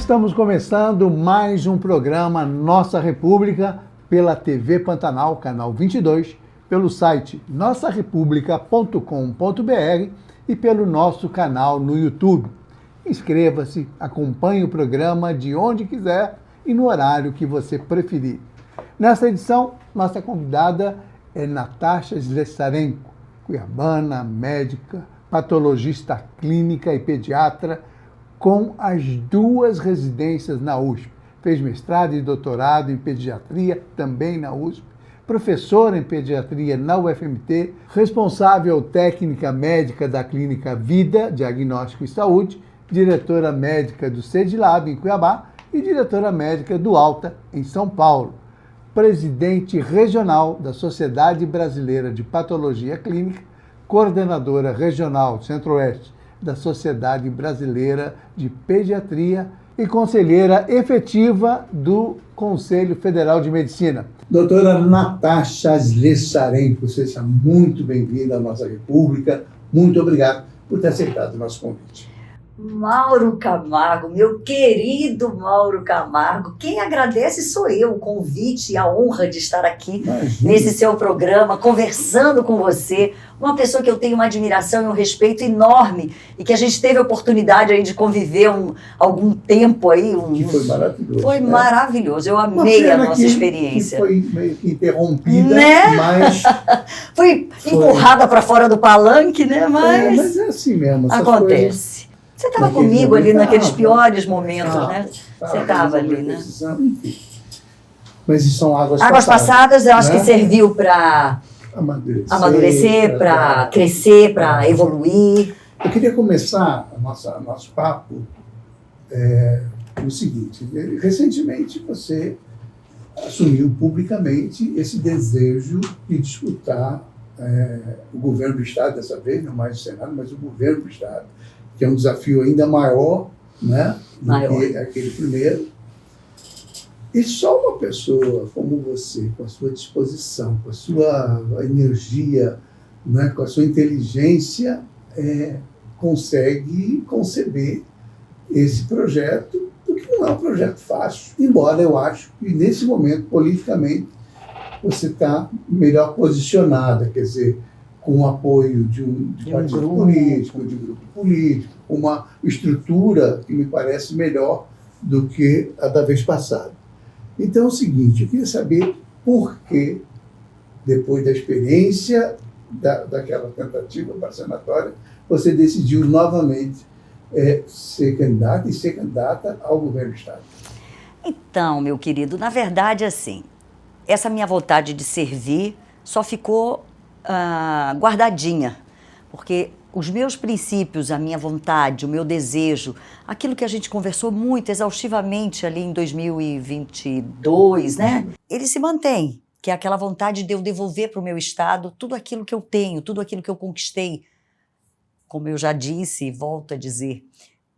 Estamos começando mais um programa Nossa República pela TV Pantanal, canal 22, pelo site nossarepublica.com.br e pelo nosso canal no YouTube. Inscreva-se, acompanhe o programa de onde quiser e no horário que você preferir. Nesta edição, nossa convidada é Natasha Slessarenko, cuiabana, médica, patologista clínica e pediatra, com as duas residências na USP. Fez mestrado e doutorado em pediatria também na USP, professora em pediatria na UFMT, responsável técnica médica da Clínica Vida, Diagnóstico e Saúde, diretora médica do CEDILAB em Cuiabá e diretora médica do Alta em São Paulo. Presidente regional da Sociedade Brasileira de Patologia Clínica, coordenadora regional Centro-Oeste da Sociedade Brasileira de Pediatria e conselheira efetiva do Conselho Federal de Medicina. Doutora Natasha Slessarenko, seja muito bem-vinda à nossa República. Muito obrigado por ter aceitado o nosso convite. Mauro Camargo, meu querido Mauro Camargo, quem agradece sou eu, o convite e a honra de estar aqui nesse seu programa, conversando com você, uma pessoa que eu tenho uma admiração e um respeito enorme e que a gente teve a oportunidade aí de conviver algum tempo aí. Que foi maravilhoso. Foi maravilhoso, eu amei a nossa experiência. Que foi meio que interrompida, né? Mas... foi empurrada para fora do palanque, né? Mas é assim mesmo. Acontece. Você estava comigo ali naqueles piores momentos, né? Você estava ali, né? Mas isso são águas passadas, eu acho que serviu para amadurecer, para crescer, para evoluir. Eu queria começar nosso papo no seguinte. Recentemente você assumiu publicamente esse desejo de disputar o governo do Estado, dessa vez, não mais o Senado, mas o governo do Estado, que é um desafio ainda maior, né, do que aquele primeiro. E só uma pessoa como você, com a sua disposição, com a sua energia, né, com a sua inteligência, consegue conceber esse projeto, porque não é um projeto fácil. Embora eu acho que, nesse momento, politicamente, você está melhor posicionada, quer dizer, com o apoio de um partido político, de um grupo político, uma estrutura que me parece melhor do que a da vez passada. Então é o seguinte, eu queria saber por que, depois da experiência daquela tentativa parcelatória, você decidiu novamente ser candidata ao governo do Estado. Então, meu querido, na verdade, assim, essa minha vontade de servir só ficou guardadinha, porque os meus princípios, a minha vontade, o meu desejo, aquilo que a gente conversou muito exaustivamente ali em 2022, né? Ele se mantém, que é aquela vontade de eu devolver para o meu estado tudo aquilo que eu tenho, tudo aquilo que eu conquistei. Como eu já disse e volto a dizer,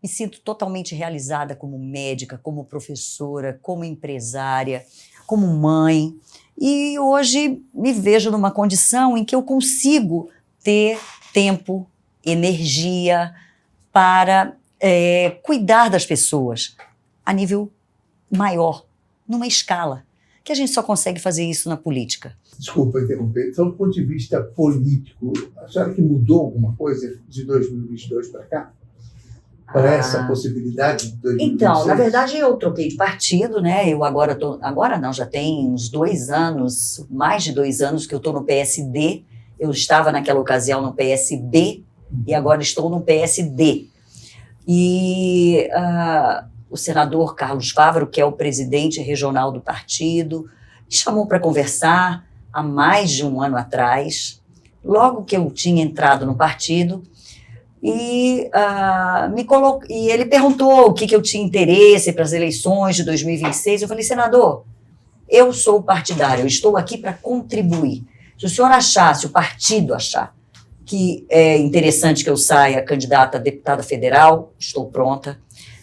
me sinto totalmente realizada como médica, como professora, como empresária, como mãe. E hoje me vejo numa condição em que eu consigo ter tempo, energia para cuidar das pessoas a nível maior, numa escala, que a gente só consegue fazer isso na política. Desculpa interromper. Então, do ponto de vista político, a senhora que mudou alguma coisa de 2022 para cá? Para essa possibilidade de 2026? Então, na verdade, eu troquei de partido, né? Eu agora não, já tem uns 2 anos, mais de 2 anos que eu estou no PSD. Eu estava naquela ocasião no PSB e agora estou no PSD. E o senador Carlos Fávaro, que é o presidente regional do partido, me chamou para conversar há mais de 1 ano atrás, logo que eu tinha entrado no partido. E ele perguntou o que eu tinha interesse para as eleições de 2026. Eu falei, senador, eu sou partidário, eu estou aqui para contribuir. Se o senhor achar, se o partido achar que é interessante que eu saia candidata a deputada federal, estou pronta.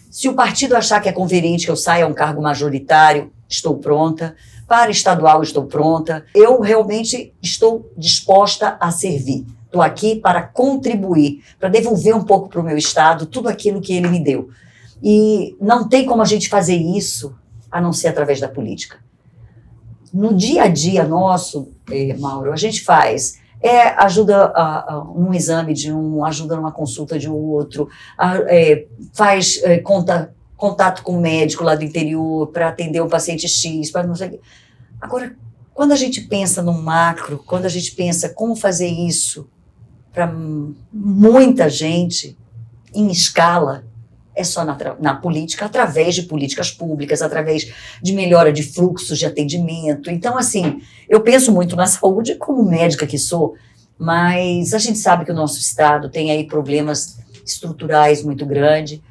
Se o partido achar que é conveniente que eu saia a um cargo majoritário, estou pronta. Para estadual, estou pronta. Eu realmente estou disposta a servir. Estou aqui para contribuir, para devolver um pouco para o meu estado tudo aquilo que ele me deu. E não tem como a gente fazer isso a não ser através da política. No dia a dia nosso, Mauro, a gente faz ajuda num exame de um, ajuda numa consulta de outro, faz contato com o médico lá do interior para atender um paciente X, para não sei o quê. Agora, quando a gente pensa no macro, quando a gente pensa como fazer isso para muita gente, em escala, é só na política, através de políticas públicas, através de melhora de fluxos de atendimento. Então, assim, eu penso muito na saúde como médica que sou, mas a gente sabe que o nosso estado tem aí problemas estruturais muito grandes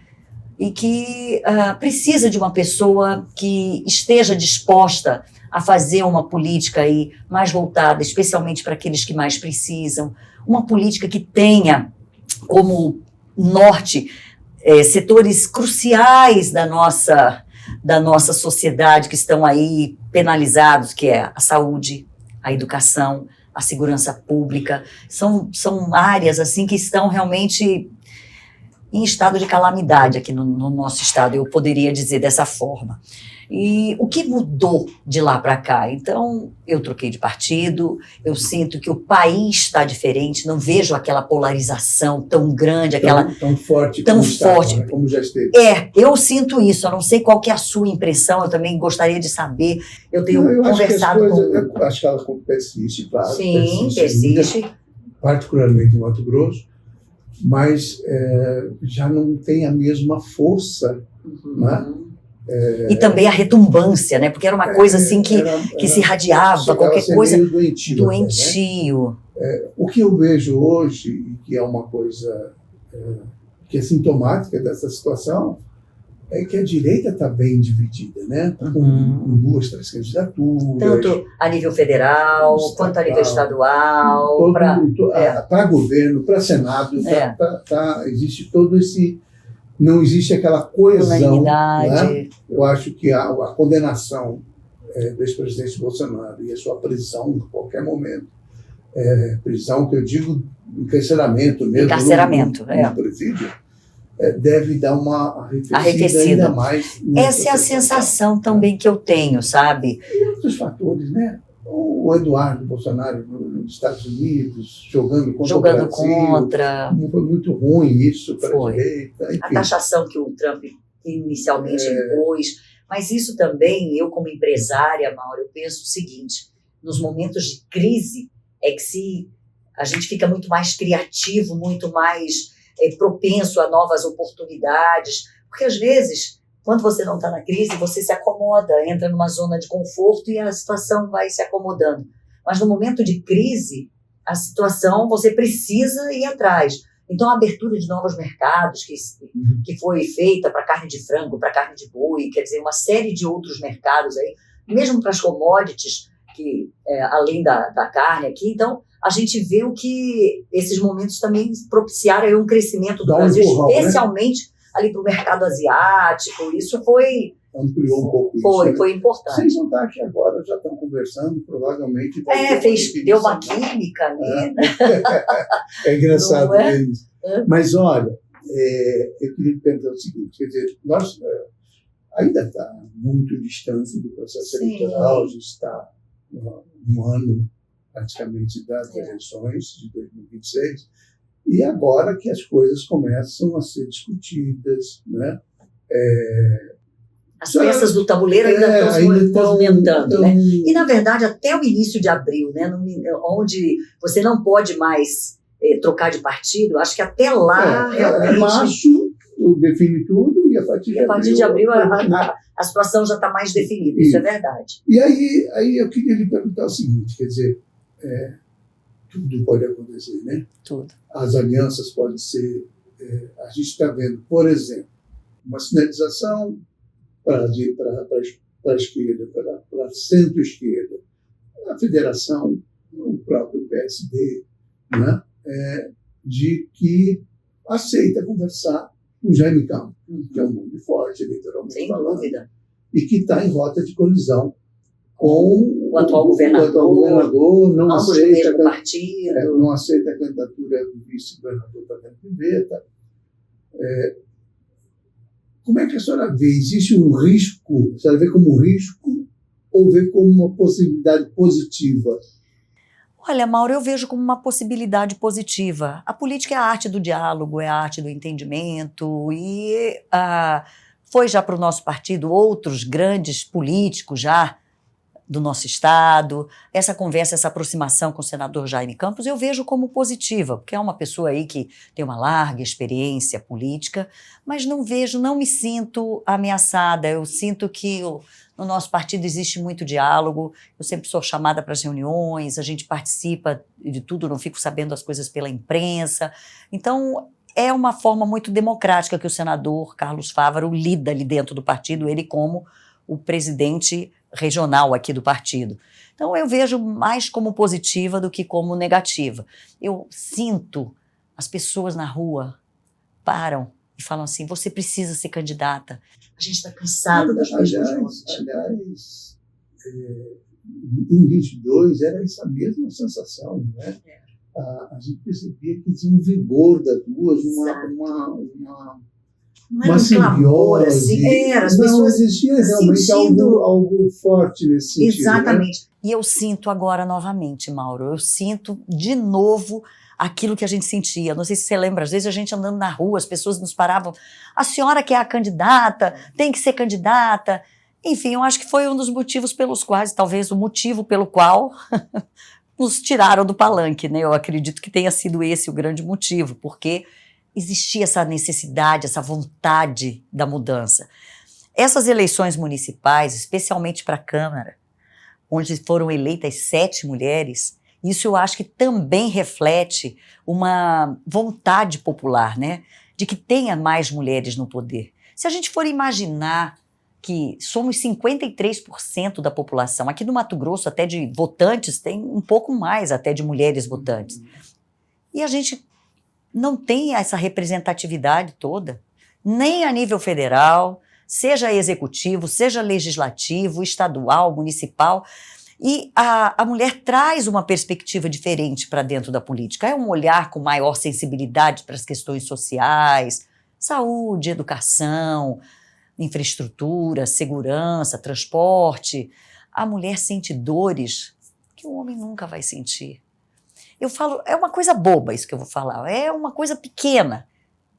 e que precisa de uma pessoa que esteja disposta a fazer uma política aí mais voltada, especialmente para aqueles que mais precisam, uma política que tenha como norte setores cruciais da nossa sociedade que estão aí penalizados, que é a saúde, a educação, a segurança pública. São áreas assim que estão realmente em estado de calamidade aqui no nosso estado, eu poderia dizer dessa forma. E o que mudou de lá para cá? Então, eu troquei de partido, eu sinto que o país está diferente, não vejo aquela polarização tão grande, tão forte, tão como forte. Estava, né? Como já esteve. Eu sinto isso, eu não sei qual que é a sua impressão, eu também gostaria de saber. Eu tenho conversado eu acho que ela persiste, claro. Sim, persiste. Particularmente em Mato Grosso, mas já não tem a mesma força, né? E também a retumbância, né? Porque era uma coisa assim que se irradiava, qualquer coisa doentio. O que eu vejo hoje, e que é uma coisa que é sintomática dessa situação, é que a direita está bem dividida, né? Com duas, três candidaturas. Tanto a nível federal, quanto a nível estadual. Para governo, para Senado, existe todo esse... Não existe aquela coesão. Né? Eu acho que a condenação do ex-presidente Bolsonaro e a sua prisão a qualquer momento, prisão que eu digo encarceramento mesmo, encarceramento, no presídio, deve dar uma arrefecida ainda mais. Essa é a sensação também que eu tenho, sabe? E outros fatores, né? O Eduardo Bolsonaro nos Estados Unidos jogando contra o Brasil. Foi muito ruim isso para a direita. Enfim. A taxação que o Trump inicialmente impôs. Mas isso também, eu como empresária, Mauro, eu penso o seguinte, nos momentos de crise é que a gente fica muito mais criativo, muito mais propenso a novas oportunidades, porque às vezes... Quando você não está na crise, você se acomoda, entra numa zona de conforto e a situação vai se acomodando. Mas no momento de crise, a situação, você precisa ir atrás. Então, a abertura de novos mercados que foi feita para carne de frango, para carne de boi, quer dizer, uma série de outros mercados aí, mesmo para as commodities, que, além da carne aqui. Então, a gente vê o que esses momentos também propiciaram um crescimento do Brasil, especialmente... Né? Ali para o mercado asiático, isso ampliou um pouco isso. Né? Foi importante. Sem contar que agora já estão conversando, provavelmente... Deu uma química ali. É engraçado isso. Mas, olha, eu queria te perguntar o seguinte, quer dizer, nós ainda está muito distante do processo eleitoral, a gente está um ano praticamente das eleições de 2026, e agora que as coisas começam a ser discutidas, né? As peças do tabuleiro ainda estão se movimentando, né? E, na verdade, até o início de abril, né? Onde você não pode mais trocar de partido, acho que até lá... realmente... março define tudo, e a partir de abril a situação já está mais definida, isso é verdade. E aí eu queria lhe perguntar o seguinte, quer dizer... tudo pode acontecer, né? Tudo. As alianças podem ser... a gente está vendo, por exemplo, uma sinalização para a esquerda, para a centro-esquerda, a federação, o próprio PSD, né? De que aceita conversar com Jaime Campos, que é um nome forte, eleitoralmente sem falando, dúvida, e que está em rota de colisão com o atual governador, não aceita partido. Não aceita a candidatura do vice-governador Tadeu Pivetta. Como é que a senhora vê? Existe um risco? A senhora vê como um risco ou vê como uma possibilidade positiva? Olha, Mauro, eu vejo como uma possibilidade positiva. A política é a arte do diálogo, é a arte do entendimento e foi já para o nosso partido outros grandes políticos já do nosso estado. Essa conversa, essa aproximação com o senador Jaime Campos, eu vejo como positiva, porque é uma pessoa aí que tem uma larga experiência política, mas não me sinto ameaçada. Eu sinto que no nosso partido existe muito diálogo, eu sempre sou chamada para as reuniões, a gente participa de tudo, não fico sabendo as coisas pela imprensa. Então, é uma forma muito democrática que o senador Carlos Fávaro lida ali dentro do partido, ele como o presidente regional aqui do partido. Então, eu vejo mais como positiva do que como negativa. Eu sinto as pessoas na rua param e falam assim, você precisa ser candidata. A gente está cansado das mesmas coisas. Aliás, em 22 era essa mesma sensação, né? A gente percebia que tinha um vigor das duas, uma simbiose. Assim, as não existia realmente sentindo... algo forte nesse sentido. Exatamente. Né? E eu sinto agora novamente, Mauro, eu sinto de novo aquilo que a gente sentia. Não sei se você lembra, às vezes a gente andando na rua, as pessoas nos paravam, a senhora que é a candidata, tem que ser candidata. Enfim, eu acho que foi um dos motivos pelos quais, talvez o motivo pelo qual nos tiraram do palanque, né? Eu acredito que tenha sido esse o grande motivo, porque existia essa necessidade, essa vontade da mudança. Essas eleições municipais, especialmente para a Câmara, onde foram eleitas 7 mulheres, isso eu acho que também reflete uma vontade popular, né? De que tenha mais mulheres no poder. Se a gente for imaginar que somos 53% da população, aqui no Mato Grosso até de votantes tem um pouco mais até de mulheres votantes, e a gente não tem essa representatividade toda, nem a nível federal, seja executivo, seja legislativo, estadual, municipal. E a mulher traz uma perspectiva diferente para dentro da política. É um olhar com maior sensibilidade para as questões sociais, saúde, educação, infraestrutura, segurança, transporte. A mulher sente dores que o homem nunca vai sentir. Eu falo, é uma coisa boba isso que eu vou falar, é uma coisa pequena,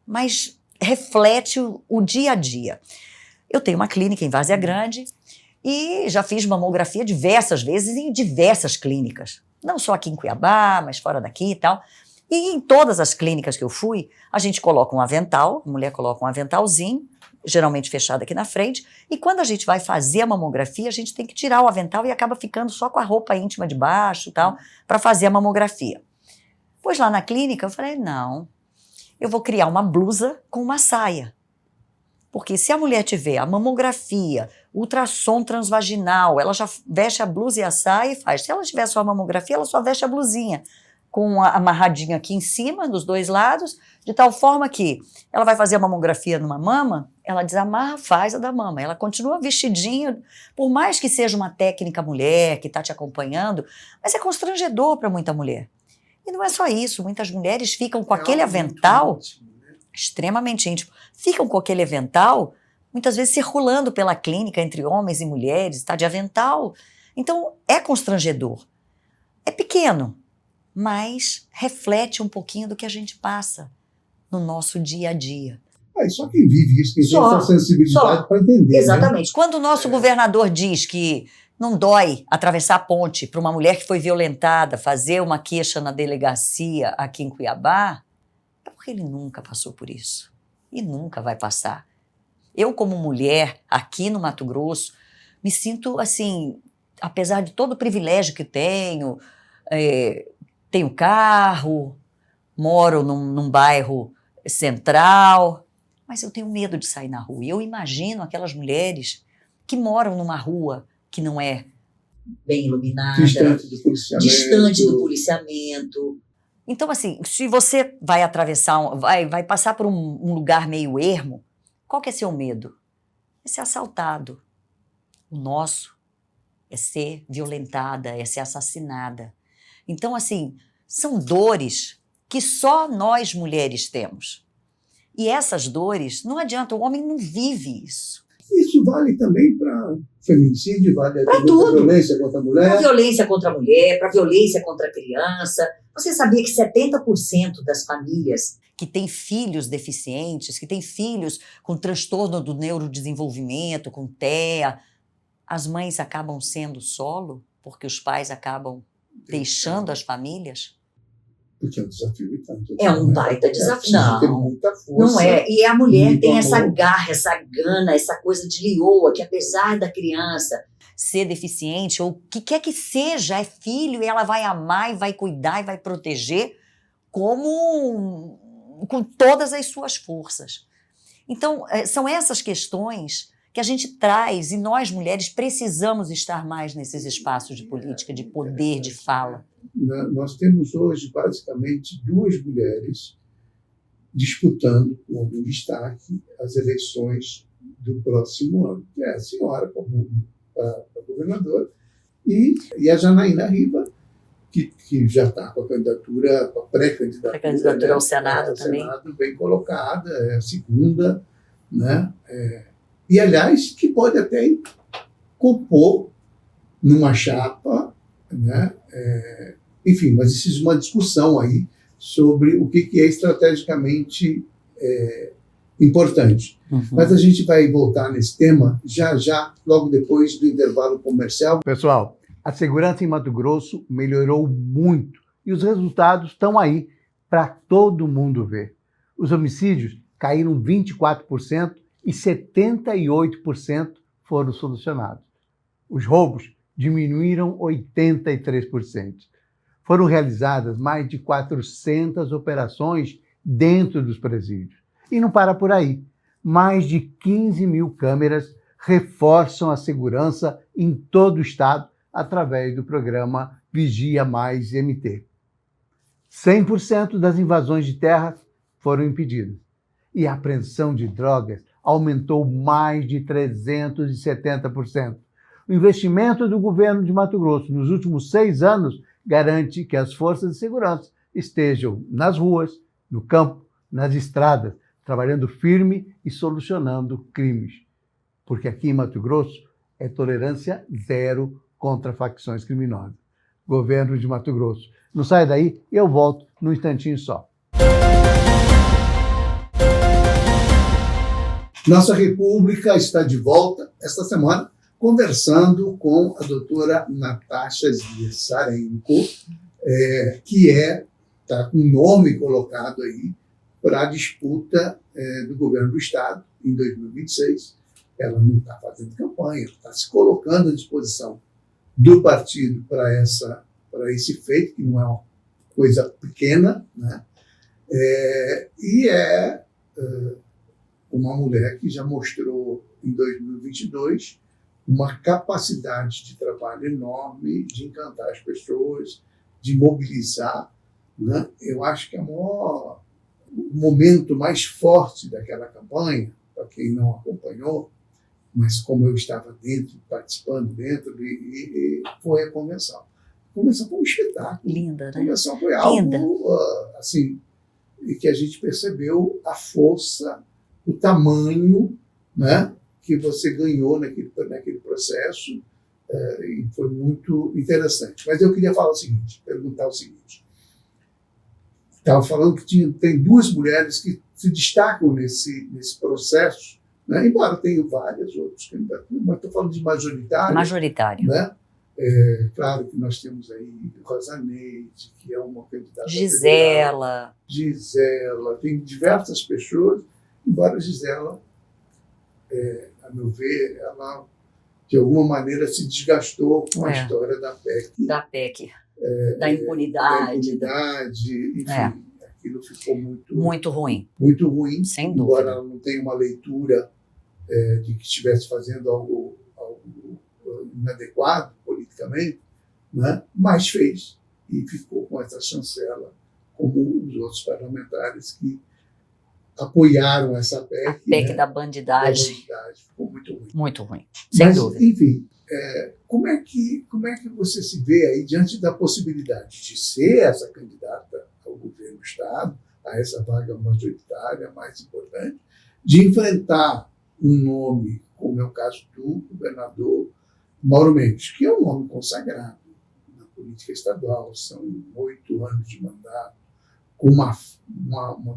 mas reflete o dia a dia. Eu tenho uma clínica em Várzea Grande e já fiz mamografia diversas vezes em diversas clínicas, não só aqui em Cuiabá, mas fora daqui e tal. E em todas as clínicas que eu fui, a gente coloca um avental, a mulher coloca um aventalzinho, geralmente fechado aqui na frente, e quando a gente vai fazer a mamografia, a gente tem que tirar o avental e acaba ficando só com a roupa íntima de baixo e tal, para fazer a mamografia. Pois lá na clínica eu falei, não, eu vou criar uma blusa com uma saia. Porque se a mulher tiver a mamografia, ultrassom transvaginal, ela já veste a blusa e a saia e faz. Se ela tiver só a mamografia, ela só veste a blusinha, com amarradinha aqui em cima, dos 2 lados, de tal forma que ela vai fazer a mamografia numa mama, ela desamarra, faz a da mama. Ela continua vestidinha, por mais que seja uma técnica mulher que está te acompanhando, mas é constrangedor para muita mulher. E não é só isso, muitas mulheres ficam com aquele avental, extremamente íntimo, ficam com aquele avental, muitas vezes circulando pela clínica entre homens e mulheres, está de avental. Então, é constrangedor. É pequeno, mas reflete um pouquinho do que a gente passa no nosso dia a dia. Só quem vive isso, quem tem essa sensibilidade para entender. Exatamente. Né? Quando o nosso governador diz que não dói atravessar a ponte para uma mulher que foi violentada fazer uma queixa na delegacia aqui em Cuiabá, é porque ele nunca passou por isso. E nunca vai passar. Eu, como mulher, aqui no Mato Grosso, me sinto assim, apesar de todo o privilégio que tenho carro, moro num bairro central, mas eu tenho medo de sair na rua. E eu imagino aquelas mulheres que moram numa rua que não é bem iluminada, distante do policiamento. Então, assim, se você vai atravessar, vai passar por um lugar meio ermo, qual que é seu medo? É ser assaltado. O nosso é ser violentada, é ser assassinada. Então, assim, são dores que só nós mulheres temos. E essas dores, não adianta, o homem não vive isso. Isso vale também para feminicídio, vale para tudo. Violência contra a mulher. Para violência contra a mulher, para violência contra a criança. Você sabia que 70% das famílias que têm filhos deficientes, que têm filhos com transtorno do neurodesenvolvimento, com TEA, as mães acabam sendo solo, porque os pais acabam deixando as famílias? Porque é um desafio e tanto. É um baita desafio. Não, muita força, não é. E a mulher tem amor. essa garra, essa gana, essa coisa de leoa, que apesar da criança ser deficiente, ou o que quer que seja, é filho, e ela vai amar, e vai cuidar, e vai proteger, com todas as suas forças. Então, são essas questões que a gente traz, e nós, mulheres, precisamos estar mais nesses espaços de política, de poder, de fala. Nós temos hoje, basicamente, 2 mulheres disputando com algum destaque as eleições do próximo ano, que é a senhora como a governadora e a Janaína Riva, que já está com a candidatura, com a pré-candidatura. A candidatura ao Senado também. Senado bem colocada, é a segunda, né? E, aliás, que pode até compor numa chapa, né? Enfim, mas existe uma discussão aí sobre o que é estrategicamente importante. Uhum. Mas a gente vai voltar nesse tema já, logo depois do intervalo comercial. Pessoal, a segurança em Mato Grosso melhorou muito e os resultados estão aí para todo mundo ver. Os homicídios caíram 24% e 78% foram solucionados. Os roubos diminuíram 83%. Foram realizadas mais de 400 operações dentro dos presídios. E não para por aí. Mais de 15 mil câmeras reforçam a segurança em todo o estado através do programa Vigia Mais MT. 100% das invasões de terras foram impedidas. E a apreensão de drogas aumentou mais de 370%. O investimento do governo de Mato Grosso nos últimos 6 anos garante que as forças de segurança estejam nas ruas, no campo, nas estradas, trabalhando firme e solucionando crimes. Porque aqui em Mato Grosso é tolerância zero contra facções criminosas. Governo de Mato Grosso. Não sai daí, eu volto num instantinho só. Nossa República está de volta esta semana conversando com a doutora Natasha Zvisarenko, que está com o nome colocado aí para a disputa do governo do Estado em 2026. Ela não está fazendo campanha, está se colocando à disposição do partido para esse feito, que não é uma coisa pequena, né? E uma mulher que já mostrou em 2022 uma capacidade de trabalho enorme, de encantar as pessoas, de mobilizar, né? Eu acho que o momento mais forte daquela campanha, para quem não acompanhou, mas como eu estava participando dentro, foi a convenção. A convenção foi um espetáculo. Linda, né? A convenção foi algo assim, que a gente percebeu a força, o tamanho, né, que você ganhou naquele processo, e foi muito interessante. Mas eu queria perguntar o seguinte. Estava falando que tem 2 mulheres que se destacam nesse processo, né? Embora tenha várias outras candidaturas, mas estou falando de majoritário. Majoritário. Né? Claro que nós temos aí Rosaneide, que é uma candidata Gisela. Gisela, tem diversas pessoas, embora Gisela, a meu ver, ela de alguma maneira se desgastou com a história da PEC. Da PEC. Da impunidade. Enfim, aquilo ficou muito ruim. Muito ruim. Sem dúvida. Embora ela não tenha uma leitura de que estivesse fazendo algo inadequado politicamente, né? Mas fez e ficou com essa chancela, como os outros parlamentares que apoiaram essa PEC. A PEC, né? da bandidagem. Ficou muito ruim. Muito ruim, sem dúvida. Enfim, como é que você se vê aí diante da possibilidade de ser essa candidata ao governo do Estado, a essa vaga majoritária mais importante, de enfrentar um nome, como é o caso do governador Mauro Mendes, que é um nome consagrado na política estadual, são 8 anos de mandato, com uma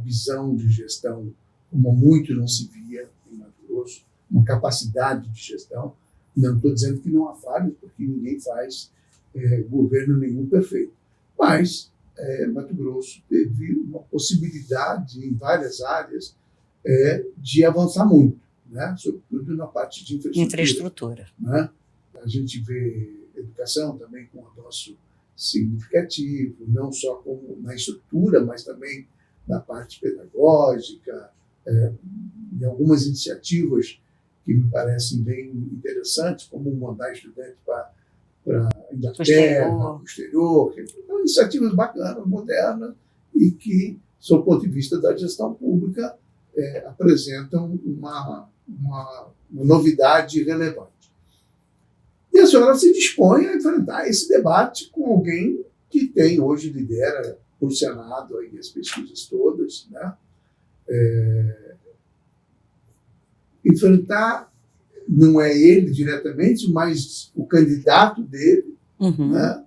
visão de gestão como muito não se via em Mato Grosso, uma capacidade de gestão. Não estou dizendo que não há falhas, porque ninguém faz governo nenhum perfeito, mas Mato Grosso teve uma possibilidade em várias áreas de avançar muito, né? Sobretudo na parte de infraestrutura. Né? A gente vê educação também com um avanço significativo, não só como na estrutura, mas também na parte pedagógica, em algumas iniciativas que me parecem bem interessantes, como mandar estudante para a Inglaterra, para o exterior, são iniciativas bacanas, modernas, e que, sob o ponto de vista da gestão pública, apresentam uma novidade relevante. E a senhora se dispõe a enfrentar esse debate com alguém que hoje lidera o Senado aí, as pesquisas todas, né? Enfrentar não é ele diretamente, mas o candidato dele, né?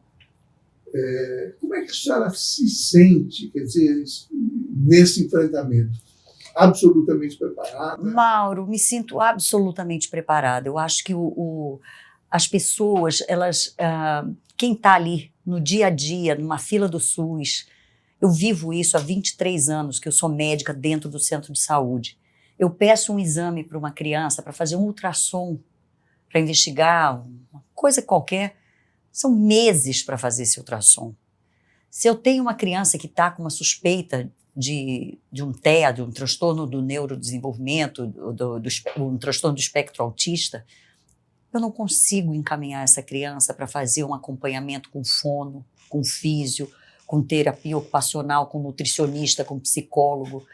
Como é que a senhora se sente, quer dizer, nesse enfrentamento? Absolutamente preparada? Mauro, me sinto absolutamente preparada. Eu acho que as pessoas, quem está ali no dia a dia, numa fila do SUS, eu vivo isso há 23 anos, que eu sou médica dentro do centro de saúde. Eu peço um exame para uma criança, para fazer um ultrassom, para investigar uma coisa qualquer, são meses para fazer esse ultrassom. Se eu tenho uma criança que está com uma suspeita de um TEA, de um transtorno do neurodesenvolvimento, um transtorno do espectro autista, eu não consigo encaminhar essa criança para fazer um acompanhamento com fono, com físio, com terapia ocupacional, com nutricionista, com psicólogo.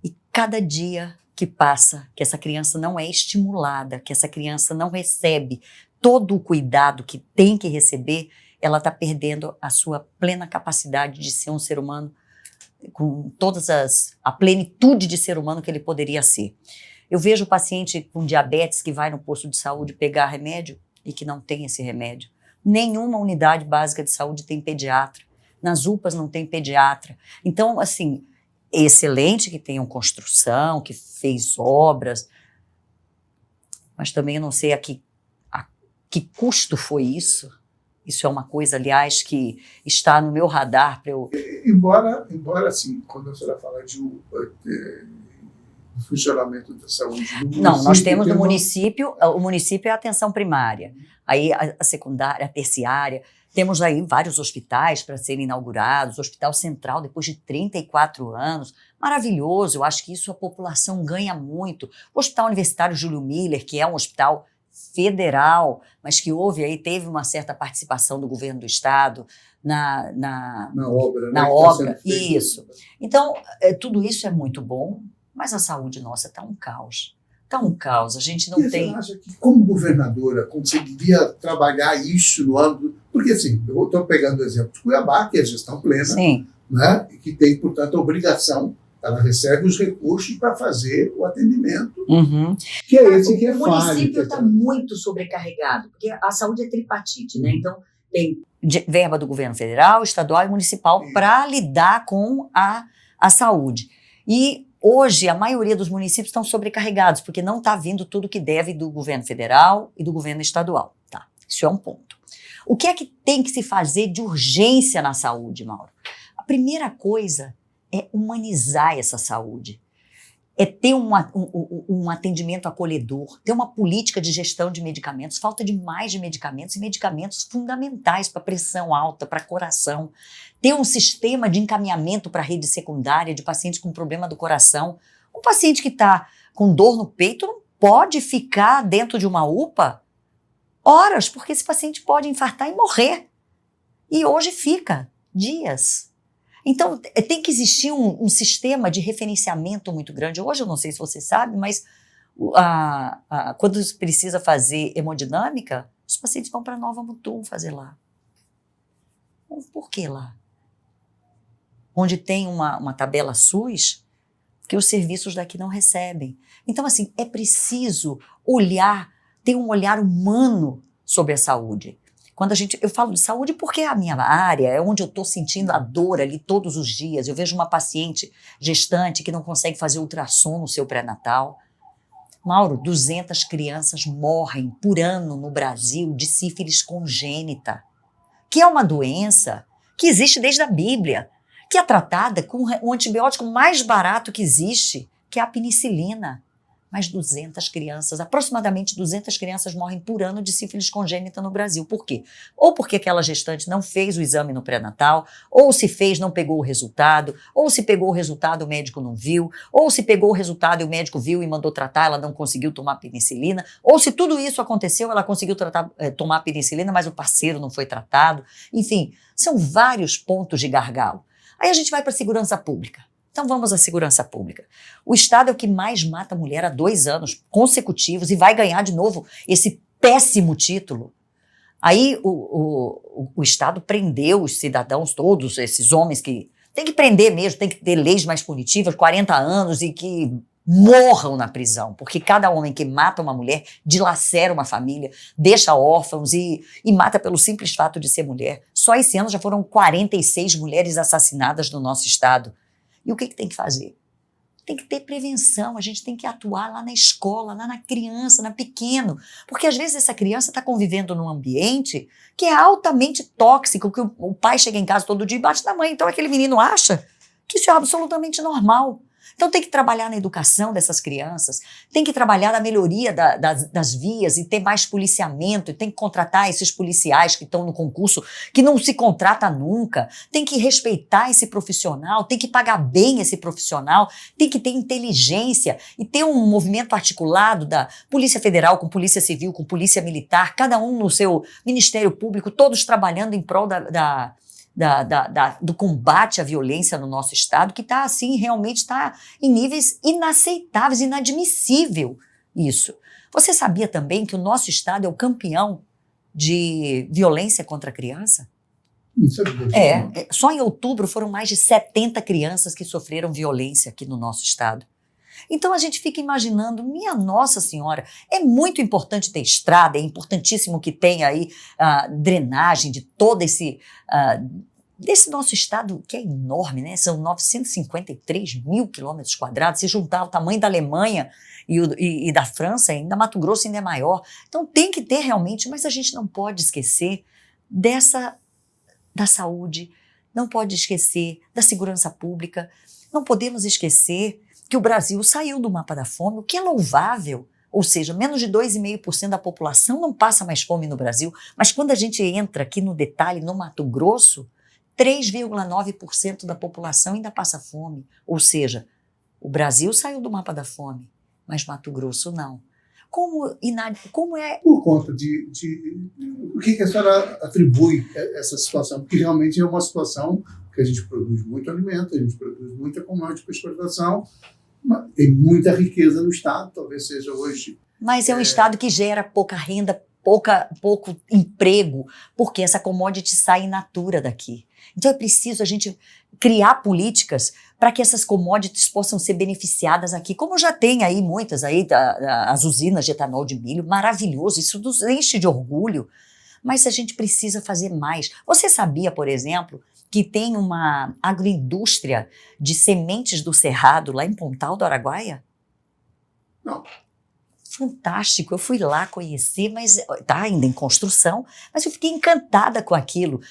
E cada dia que passa, que essa criança não é estimulada, que essa criança não recebe todo o cuidado que tem que receber, ela está perdendo a sua plena capacidade de ser um ser humano com a plenitude de ser humano que ele poderia ser. Eu vejo o paciente com diabetes que vai no posto de saúde pegar remédio e que não tem esse remédio. Nenhuma unidade básica de saúde tem pediatra. Nas UPAs não tem pediatra. Então, assim, é excelente que tenham construção, que fez obras, mas também eu não sei a que custo foi isso. Isso é uma coisa, aliás, que está no meu radar para eu... Embora, assim, quando a senhora fala de funcionamento da saúde no município... Não, nós temos no município, o município é a atenção primária, aí a secundária, a terciária, temos aí vários hospitais para serem inaugurados, o Hospital Central, depois de 34 anos, maravilhoso, eu acho que isso a população ganha muito. O Hospital Universitário Júlio Miller, que é um hospital federal, mas que teve uma certa participação do governo do estado na obra. Na né, obra, isso. Então, tudo isso é muito bom, mas a saúde nossa está um caos. Está um caos, a gente não tem... Você acha que, como governadora, conseguiria trabalhar isso no âmbito... Porque, assim, eu estou pegando o exemplo de Cuiabá, que é gestão plena, Sim. Né, e que tem, portanto, a obrigação, ela recebe os recursos para fazer o atendimento, que é esse que é falho. O município está muito sobrecarregado, porque a saúde é tripartite, né? Então, tem verba do governo federal, estadual e municipal para lidar com a saúde. E hoje, a maioria dos municípios estão sobrecarregados, porque não está vindo tudo que deve do governo federal e do governo estadual. Tá? Isso é um ponto. O que é que tem que se fazer de urgência na saúde, Mauro? A primeira coisa é humanizar essa saúde. É ter um atendimento acolhedor, ter uma política de gestão de medicamentos. Falta demais de medicamentos e medicamentos fundamentais para pressão alta, para coração. Ter um sistema de encaminhamento para a rede secundária de pacientes com problema do coração. Um paciente que está com dor no peito não pode ficar dentro de uma UPA horas, porque esse paciente pode infartar e morrer. E hoje fica dias. Então, tem que existir um sistema de referenciamento muito grande. Hoje, eu não sei se você sabe, mas quando se precisa fazer hemodinâmica, os pacientes vão para Nova Mutum fazer lá. Por que lá? onde tem uma tabela SUS, que os serviços daqui não recebem. Então, assim, é preciso ter um olhar humano sobre a saúde. Eu falo de saúde porque é a minha área, é onde eu estou sentindo a dor ali todos os dias. Eu vejo uma paciente gestante que não consegue fazer ultrassom no seu pré-natal. Mauro, 200 crianças morrem por ano no Brasil de sífilis congênita, que é uma doença que existe desde a Bíblia, que é tratada com o antibiótico mais barato que existe, que é a penicilina. Mas aproximadamente 200 crianças morrem por ano de sífilis congênita no Brasil. Por quê? Ou porque aquela gestante não fez o exame no pré-natal, ou se fez, não pegou o resultado, ou se pegou o resultado, o médico não viu, ou se pegou o resultado e o médico viu e mandou tratar, ela não conseguiu tomar penicilina, ou se tudo isso aconteceu, ela conseguiu tomar penicilina, mas o parceiro não foi tratado. Enfim, são vários pontos de gargalo. Aí a gente vai para a segurança pública. Então vamos à segurança pública. O Estado é o que mais mata a mulher há 2 anos consecutivos e vai ganhar de novo esse péssimo título. Aí o Estado prendeu os cidadãos, todos esses homens que... Tem que prender mesmo, tem que ter leis mais punitivas, 40 anos e que morram na prisão. Porque cada homem que mata uma mulher dilacera uma família, deixa órfãos e mata pelo simples fato de ser mulher. Só esse ano já foram 46 mulheres assassinadas no nosso Estado. E o que tem que fazer? Tem que ter prevenção, a gente tem que atuar lá na escola, lá na criança, na pequeno. Porque às vezes essa criança está convivendo num ambiente que é altamente tóxico, que o pai chega em casa todo dia e bate na mãe. Então aquele menino acha que isso é absolutamente normal. Então tem que trabalhar na educação dessas crianças, tem que trabalhar na melhoria das vias e ter mais policiamento, e tem que contratar esses policiais que estão no concurso, que não se contrata nunca, tem que respeitar esse profissional, tem que pagar bem esse profissional, tem que ter inteligência e ter um movimento articulado da Polícia Federal com Polícia Civil, com Polícia Militar, cada um no seu Ministério Público, todos trabalhando em prol do combate à violência no nosso Estado, que está assim, realmente está em níveis inaceitáveis, inadmissível isso. Você sabia também que o nosso Estado é o campeão de violência contra a criança? Não sabia. Só em outubro foram mais de 70 crianças que sofreram violência aqui no nosso Estado. Então a gente fica imaginando, minha Nossa Senhora, é muito importante ter estrada, é importantíssimo que tenha aí drenagem de todo desse nosso estado, que é enorme, né? São 953 mil quilômetros quadrados, se juntar o tamanho da Alemanha e da França, ainda Mato Grosso ainda é maior. Então tem que ter realmente, mas a gente não pode esquecer da saúde, não pode esquecer da segurança pública, não podemos esquecer que o Brasil saiu do mapa da fome, o que é louvável, ou seja, menos de 2,5% da população não passa mais fome no Brasil, mas quando a gente entra aqui no detalhe, no Mato Grosso, 3,9% da população ainda passa fome, ou seja, o Brasil saiu do mapa da fome, mas Mato Grosso não. Como é... Por conta o que a senhora atribui a essa situação? Porque realmente é uma situação que a gente produz muito alimento, a gente produz muita commodity para exportação, tem muita riqueza no Estado, talvez seja hoje... Mas é um Estado que gera pouca renda, pouco emprego, porque essa commodity sai in natura daqui. Então é preciso a gente criar políticas para que essas commodities possam ser beneficiadas aqui, como já tem aí muitas aí, as usinas de etanol de milho, maravilhoso, isso nos enche de orgulho, mas a gente precisa fazer mais. Você sabia, por exemplo, que tem uma agroindústria de sementes do Cerrado lá em Pontal do Araguaia? Não. Fantástico, eu fui lá conhecer, mas está ainda em construção, mas eu fiquei encantada com aquilo,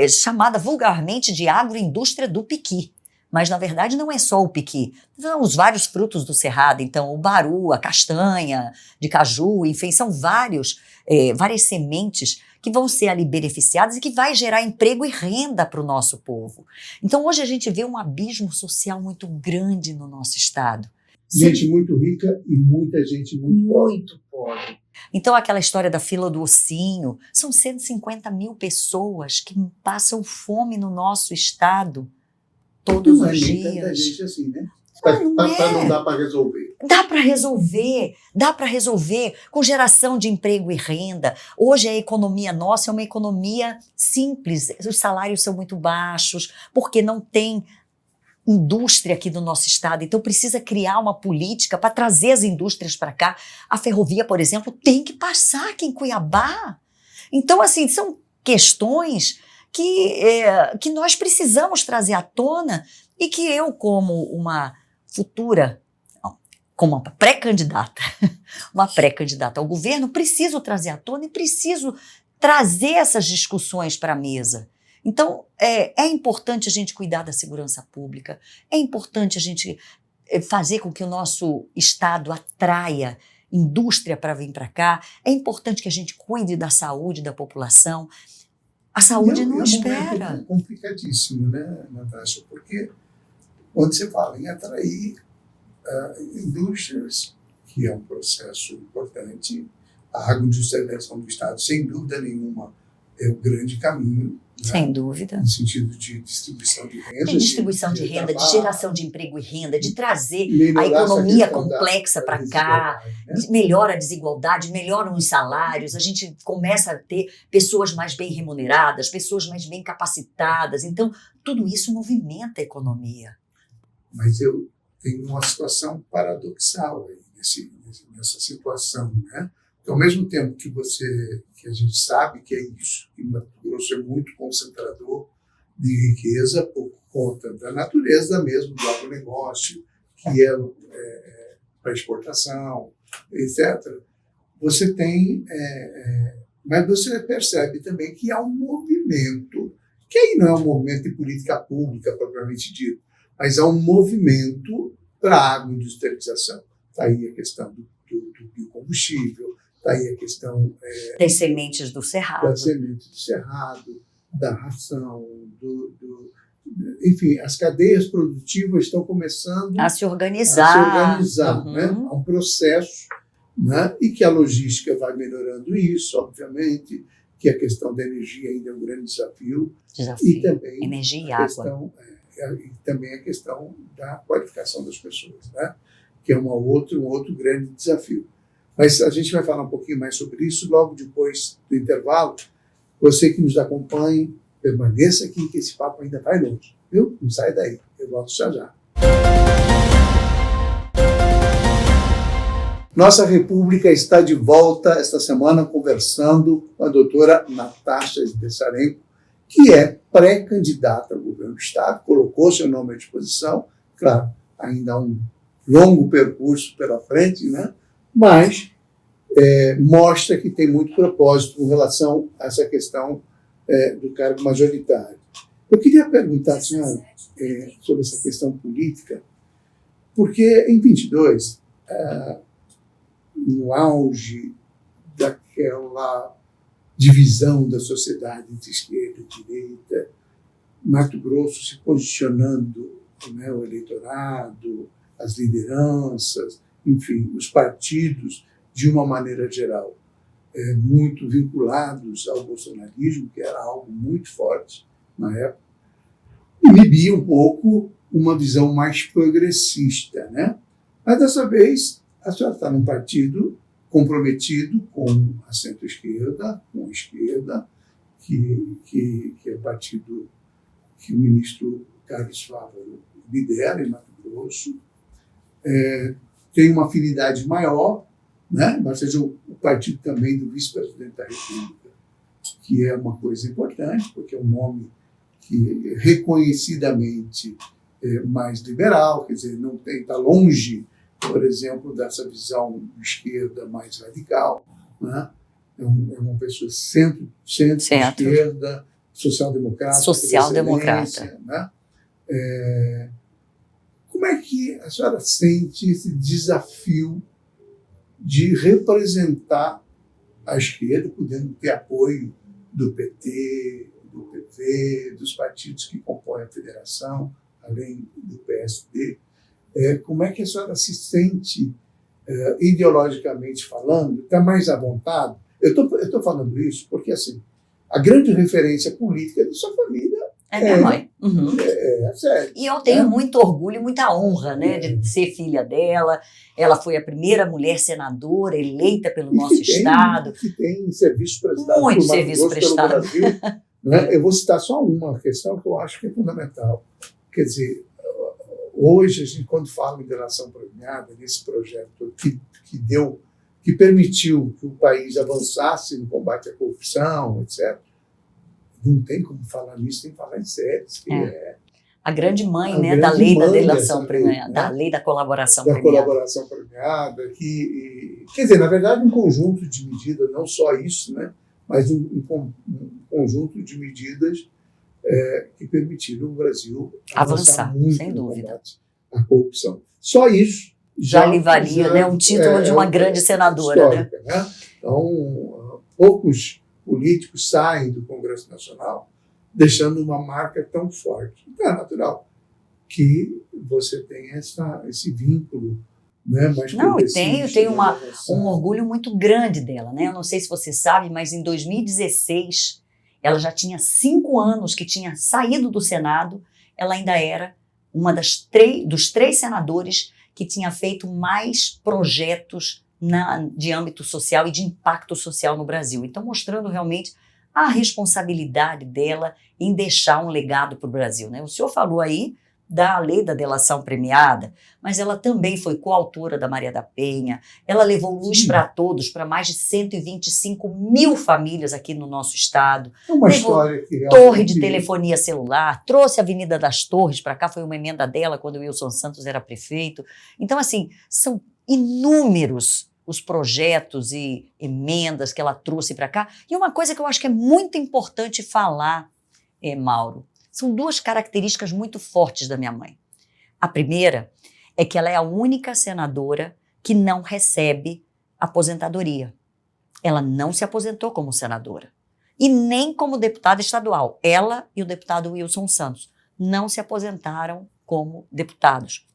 chamada vulgarmente de agroindústria do piqui. Mas, na verdade, não é só o piqui. São os vários frutos do Cerrado, então o baru, a castanha de caju, enfim, são várias sementes que vão ser ali beneficiadas e que vai gerar emprego e renda para o nosso povo. Então, hoje a gente vê um abismo social muito grande no nosso estado. Gente muito rica e muita gente muito pobre. Então, aquela história da fila do ossinho, são 150 mil pessoas que passam fome no nosso estado todos os dias. Tanta gente assim, né? Para não dar para resolver. Dá para resolver com geração de emprego e renda. Hoje a economia nossa é uma economia simples, os salários são muito baixos, porque não tem indústria aqui no nosso estado, então precisa criar uma política para trazer as indústrias para cá. A ferrovia, por exemplo, tem que passar aqui em Cuiabá. Então, assim, são questões que nós precisamos trazer à tona e que eu, como uma pré-candidata ao governo, preciso trazer à tona e preciso trazer essas discussões para a mesa. Então, é importante a gente cuidar da segurança pública, é importante a gente fazer com que o nosso estado atraia indústria para vir para cá, é importante que a gente cuide da saúde da população. A saúde não espera. É complicadíssimo, né, Natasha? Porque quando você fala em atrair indústrias, que é um processo importante, a agroindustrialização do Estado, sem dúvida nenhuma, é o grande caminho. Né? Sem dúvida. No sentido de distribuição de renda. De distribuição de renda, de geração de emprego e renda, de trazer a economia complexa para cá, né? Melhora a desigualdade, melhoram os salários, a gente começa a ter pessoas mais bem remuneradas, pessoas mais bem capacitadas. Então, tudo isso movimenta a economia. Mas eu tenho uma situação paradoxal aí, nessa situação, né? Então, ao mesmo tempo que a gente sabe que é isso, que Mato Grosso é muito concentrador de riqueza por conta da natureza mesmo do agronegócio, que é para exportação, etc. Você tem, mas você percebe também que há um movimento, que aí não é um movimento de política pública propriamente dito, mas há um movimento para a agroindustrialização. Está aí a questão do biocombustível, está aí a questão das sementes do cerrado. Da ração, enfim, as cadeias produtivas estão começando a se organizar. Uhum. Né? Há um processo, né? E que a logística vai melhorando isso, obviamente, que a questão da energia ainda é um grande desafio. E também energia e água. E também a questão da qualificação das pessoas, né? Que é um outro grande desafio. Mas a gente vai falar um pouquinho mais sobre isso logo depois do intervalo. Você que nos acompanha, permaneça aqui, que esse papo ainda vai longe. Viu? Não sai daí. Eu volto já já. Nossa República está de volta esta semana conversando com a doutora Natasha Spessarenko, que é pré-candidata ao governo do Estado, colocou seu nome à disposição. Claro, ainda há um longo percurso pela frente, né? Mas mostra que tem muito propósito com relação a essa questão do cargo majoritário. Eu queria perguntar à senhora sobre essa questão política, porque em 22, no auge daquela divisão da sociedade entre esquerda e direita, Mato Grosso se posicionando, né, o eleitorado, as lideranças, enfim, os partidos, de uma maneira geral, muito vinculados ao bolsonarismo, que era algo muito forte na época, inibia um pouco uma visão mais progressista, né? Mas dessa vez, a senhora está num partido comprometido com a centro-esquerda, com a esquerda, que é o partido que o ministro Carlos Fávaro lidera em Mato Grosso, tem uma afinidade maior, né? Mas seja o partido também do vice-presidente da República, que é uma coisa importante, porque é um nome que reconhecidamente é mais liberal, quer dizer, não está longe, por exemplo, dessa visão de esquerda mais radical, né? É uma pessoa centro-esquerda, social-democrata. Né? Como é que a senhora sente esse desafio de representar a esquerda, podendo ter apoio do PT, do PV, dos partidos que compõem a federação, além do PSD? Como é que a senhora se sente, ideologicamente falando? Está mais à vontade? Eu estou falando isso porque, assim, a grande referência política é da sua família É minha mãe. Uhum. Sério. E eu tenho muito orgulho e muita honra, né, de ser filha dela. Ela foi a primeira mulher senadora eleita pelo nosso estado. Que tem serviço prestado. Muito serviço prestado. Brasil, né? Eu vou citar só uma questão que eu acho que é fundamental. Quer dizer, hoje, a gente, quando fala em delação premiada, nesse projeto que permitiu que o país avançasse no combate à corrupção, etc., não tem como falar nisso, tem que falar em séries. A grande mãe, né, da lei da delação premiada, né? Da lei da colaboração premiada. Da colaboração premiada, quer dizer, na verdade, um conjunto de medidas, não só isso, né, mas um conjunto de medidas que permitiram o Brasil avançar muito, sem no dúvida, combate à corrupção. Só isso já lhe valia, né, um título de uma grande senadora. Né? Então, poucos políticos saem do Congresso Nacional deixando uma marca tão forte. Então é natural que você tenha esse vínculo, né, mais eu tenho um orgulho muito grande dela. Né? Eu não sei se você sabe, mas em 2016, ela já tinha 5 anos que tinha saído do Senado, ela ainda era uma dos 3 senadores que tinha feito mais projetos de âmbito social e de impacto social no Brasil. Então, mostrando realmente a responsabilidade dela em deixar um legado para o Brasil. Né? O senhor falou aí da lei da delação premiada, mas ela também foi coautora da Maria da Penha, ela levou luz para todos, para mais de 125 mil famílias aqui no nosso estado. É uma história que torre de telefonia celular, trouxe a Avenida das Torres para cá, foi uma emenda dela quando o Wilson Santos era prefeito. Então, assim, são inúmeros os projetos e emendas que ela trouxe para cá. E uma coisa que eu acho que é muito importante falar, Mauro, são 2 características muito fortes da minha mãe. A primeira é que ela é a única senadora que não recebe aposentadoria. Ela não se aposentou como senadora. E nem como deputada estadual. Ela e o deputado Wilson Santos não se aposentaram como deputados.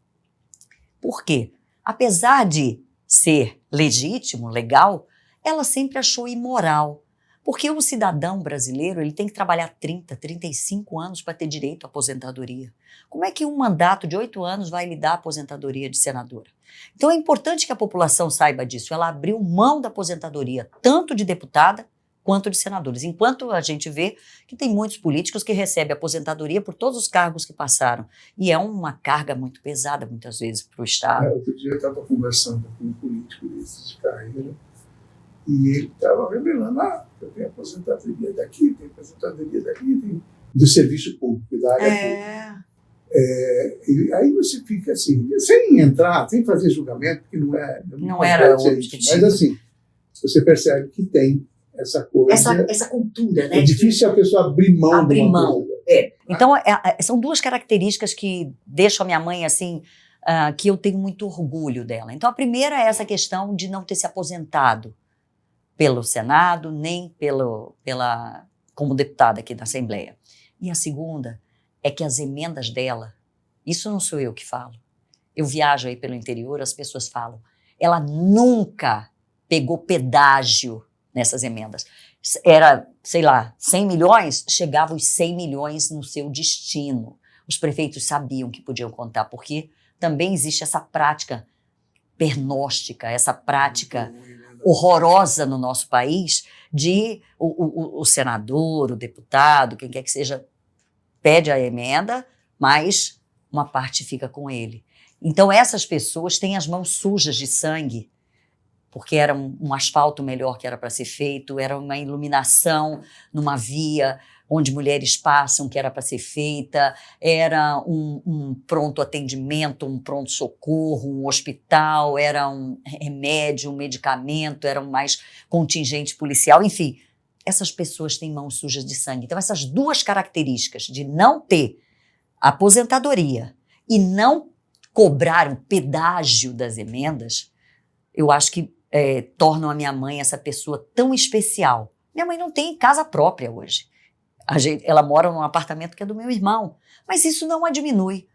Por quê? Apesar de ser legítimo, legal, ela sempre achou imoral. Porque o cidadão brasileiro ele tem que trabalhar 30, 35 anos para ter direito à aposentadoria. Como é que um mandato de 8 anos vai lhe dar a aposentadoria de senadora? Então é importante que a população saiba disso. Ela abriu mão da aposentadoria, tanto de deputada quanto de senadores. Enquanto a gente vê que tem muitos políticos que recebem aposentadoria por todos os cargos que passaram. E é uma carga muito pesada, muitas vezes, para o Estado. Outro dia eu estava conversando com um político desses de carreira, e ele estava revelando, eu tenho aposentadoria daqui, tenho aposentadoria daqui, tenho do serviço público, da área pública. E aí você fica assim, sem entrar, sem fazer julgamento, porque não era o objetivo. Mas assim, você percebe que tem essa coisa. Essa cultura, né? É difícil a pessoa abrir mão. Abrir mão. Então, são 2 características que deixam a minha mãe assim, que eu tenho muito orgulho dela. Então, a primeira é essa questão de não ter se aposentado pelo Senado, nem como deputada aqui da Assembleia. E a segunda é que as emendas dela, isso não sou eu que falo. Eu viajo aí pelo interior, as pessoas falam, ela nunca pegou pedágio nessas emendas. Era, sei lá, 100 milhões, chegava os 100 milhões no seu destino. Os prefeitos sabiam que podiam contar, porque também existe essa prática pernóstica, essa prática horrorosa no nosso país de o senador, o deputado, quem quer que seja, pede a emenda, mas uma parte fica com ele. Então essas pessoas têm as mãos sujas de sangue, porque era um asfalto melhor que era para ser feito, era uma iluminação numa via onde mulheres passam que era para ser feita, era um pronto atendimento, um pronto-socorro, um hospital, era um remédio, um medicamento, era um mais contingente policial, enfim. Essas pessoas têm mãos sujas de sangue. Então essas 2 características de não ter aposentadoria e não cobrar um pedágio das emendas, eu acho que tornam a minha mãe essa pessoa tão especial. Minha mãe não tem casa própria hoje. Ela mora num apartamento que é do meu irmão, mas isso não a diminui.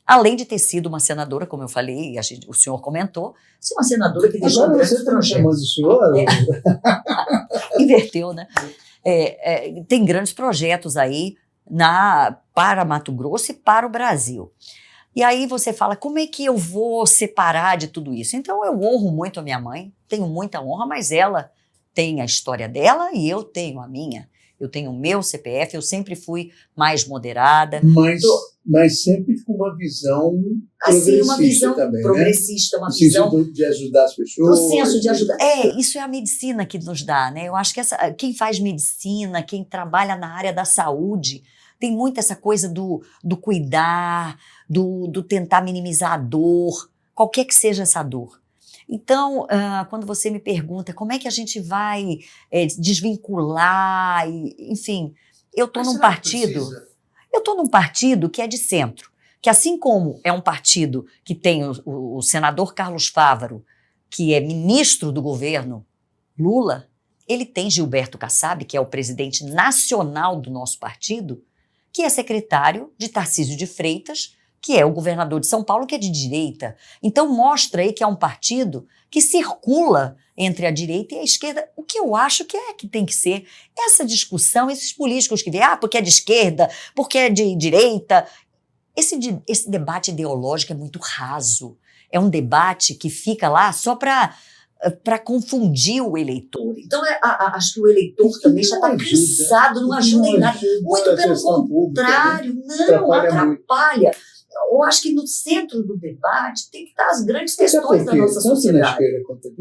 Além de ter sido uma senadora, como eu falei, o senhor comentou, uma senadora que deixou agora você está chamando de senhor? Inverteu, né? Tem grandes projetos aí para Mato Grosso e para o Brasil. E aí você fala, como é que eu vou separar de tudo isso? Então eu honro muito a minha mãe, tenho muita honra, mas ela tem a história dela e eu tenho a minha. Eu tenho o meu CPF, eu sempre fui mais moderada. Mas sempre com uma visão assim, uma visão também, progressista, né? uma visão de ajudar as pessoas. Do senso de ajudar. Isso é a medicina que nos dá, né? Eu acho que quem faz medicina, quem trabalha na área da saúde, tem muito essa coisa do cuidar, do tentar minimizar a dor, qualquer que seja essa dor. Então, quando você me pergunta como é que a gente vai desvincular, enfim, eu estou num partido que é de centro, que assim como é um partido que tem o senador Carlos Fávaro, que é ministro do governo Lula, ele tem Gilberto Kassab, que é o presidente nacional do nosso partido, que é secretário de Tarcísio de Freitas, que é o governador de São Paulo, que é de direita. Então mostra aí que é um partido que circula entre a direita e a esquerda, o que eu acho que tem que ser essa discussão, esses políticos que vêm, porque é de esquerda, porque é de direita. Esse debate ideológico é muito raso. É um debate que fica lá só para confundir o eleitor. Então, acho que o eleitor também já está cansado, não ajuda em nada. Muito pelo contrário, não, atrapalha. Eu acho que no centro do debate tem que estar as grandes questões da nossa sociedade.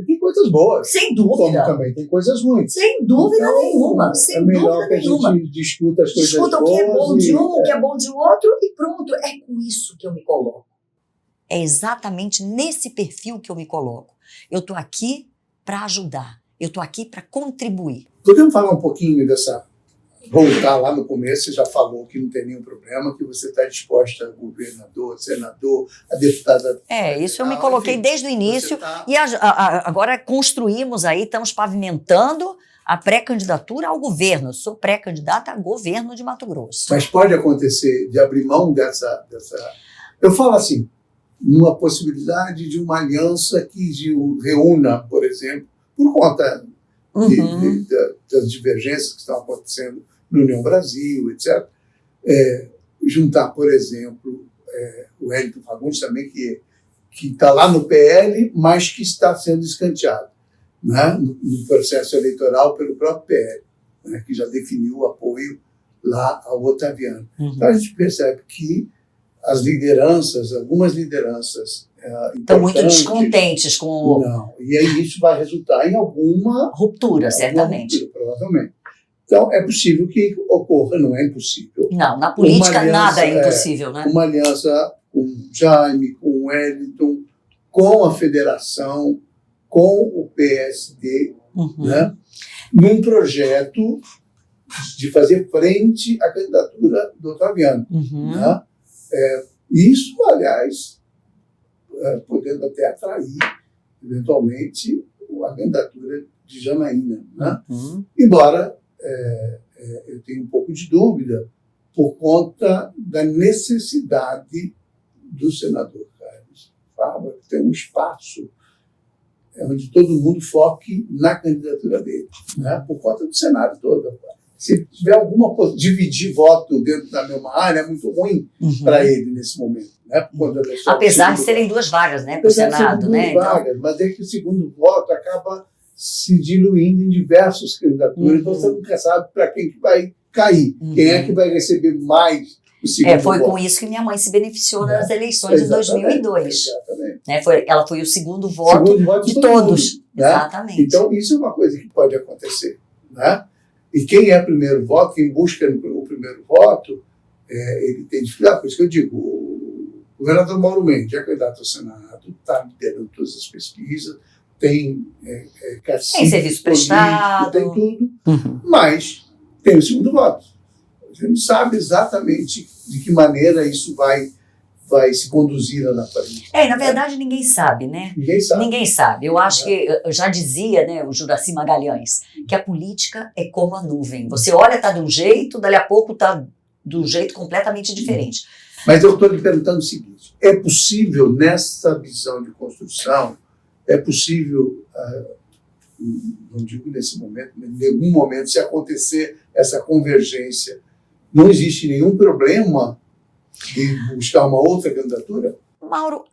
Tem coisas boas. Sem dúvida. Como também tem coisas ruins. Sem dúvida nenhuma. Sem dúvida nenhuma. A gente discuta as coisas boas. Discuta o que é bom de um, o que é bom de outro e pronto. É com isso que eu me coloco. É exatamente nesse perfil que eu me coloco. Eu estou aqui para ajudar. Eu estou aqui para contribuir. Podemos falar um pouquinho voltar lá no começo, você já falou que não tem nenhum problema, que você está disposta a governador, senador, a deputada. Isso eu me coloquei desde o início e agora construímos aí, estamos pavimentando a pré-candidatura ao governo. Eu sou pré-candidata a governo de Mato Grosso. Mas pode acontecer de abrir mão dessa... Eu falo assim, numa possibilidade de uma aliança que reúna, por exemplo, por conta das divergências que estão acontecendo na União Brasil, etc. Juntar, por exemplo, o Wellington Fagundes também, que está lá no PL, mas que está sendo escanteado, né, no processo eleitoral pelo próprio PL, né, que já definiu o apoio lá ao Otaviano. Então a gente percebe que algumas lideranças estão muito descontentes com e aí isso vai resultar em alguma ruptura, certamente. Provavelmente. Então, é possível que ocorra, não é impossível. Não, na política nada é impossível, né? Uma aliança com o Jaime, com o Wellington, com a federação, com o PSD, né? Num projeto de fazer frente à candidatura do Otaviano. Né? Isso, aliás, podendo até atrair, eventualmente, a candidatura de Janaína. Né? Embora eu tenha um pouco de dúvida por conta da necessidade do senador Carlos Fávaro ter um espaço onde todo mundo foque na candidatura dele, né? Por conta do cenário todo. Se tiver alguma coisa, dividir voto dentro da mesma área é muito ruim para ele nesse momento. Né? Por conta apesar de serem duas vagas, né, para o Senado. Né? Vagas, mas é que o segundo voto acaba se diluindo em diversas candidaturas, então você nunca sabe para quem que vai cair, quem é que vai receber mais o segundo foi voto. Com isso que minha mãe se beneficiou nas eleições de 2002. Exatamente. Né? Ela foi o segundo voto de todos. Mundo, né? Exatamente. Então, isso é uma coisa que pode acontecer. Né? E quem é primeiro voto, quem busca o primeiro voto, ele tem dificuldade. Por isso que eu digo, o governador Mauro Mendes é candidato ao Senado, está liderando todas as pesquisas, tem tem serviço prestado, tem tudo, mas tem o segundo voto. A gente não sabe exatamente de que maneira isso vai se conduzir lá na frente. Na verdade, ninguém sabe, né? Ninguém sabe. Eu acho que, eu já dizia, né, o Juracy Magalhães, que a política é como a nuvem. Você olha, está de um jeito, dali a pouco está de um jeito completamente diferente. Mas eu estou lhe perguntando o seguinte, é possível, nessa visão de construção, é possível, não digo nesse momento, mas em algum momento, se acontecer essa convergência Não existe nenhum problema de buscar uma outra candidatura? Mauro,